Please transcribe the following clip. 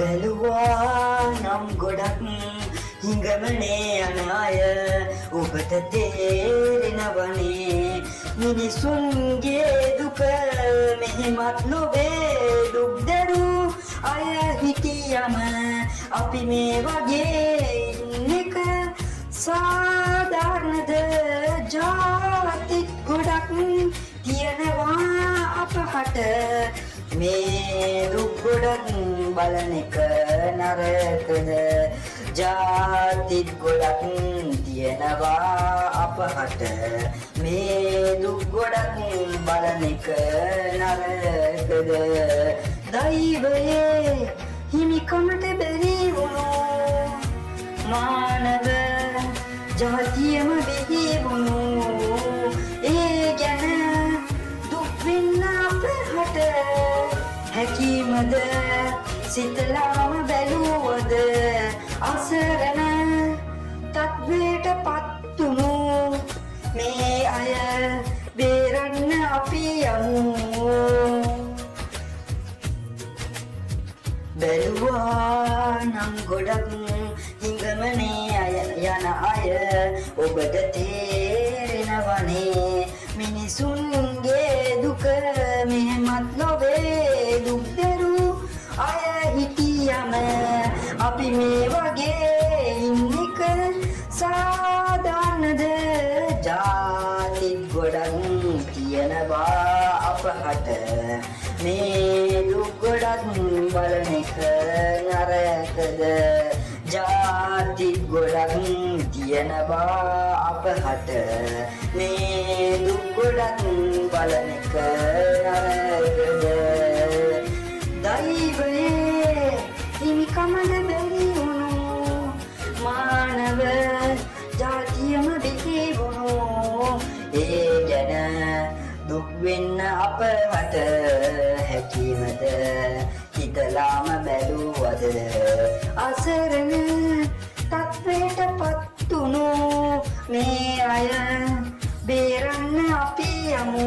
බැලුවා නම් ගොඩක් හිඟමනේ යන අය ඔබට තේරෙනවනේ මිනිසුන්ගේ දුක මෙහෙමත් නොවේ දුක් දරු අය හිටියම අපි මේ වගේ ඉන්න එක සාධාරණද ජාති ගොඩක් තියෙනවා අපහට මේ දුක් ගොඩක් බලන එක නරකද ජාති ගොඩක් තියෙනවා අපහට මේ දුක් ගොඩක් බලන එක නරකද දෛවයේ හිමිකමට බැරි වුණු මානව ජාතියම බිහි වුණු ඒ ගැන දුක් වෙන්න අපහට හැකිමද සිතලාම බැලුවද අසරණ තත්වයට පත්තුණු මේ අය බේරන්න අපි යමු බැලුවා නම් ගොඩක් හිඟමනේ අය යන අය ඔබට තේරෙනවනේ මිනිසුන්ගේ දුක මෙහෙමත් නොවේ දුක් දරු අය හිටියම අපි මේ වගේ ඉන්න එක සාධාරණද ජාති ගොඩක් තියෙනවා අපහට මේ දුක් ගොඩක් බලන එක නරකද ජාති ගොඩක් තියෙනවා අපහට මේ දුක් ගොඩක් බලන එක නරකද දෛවයේ හිමිකමද බැරි වුණු මානව ජාතියම බිහි වුණු ඒ ගැන දුක් වෙන්න අපහට හැකිමද හිතලාම බැලුවද අසරණ තත්වයට පත්තුණු මේ අය බේරන්න අපි යමු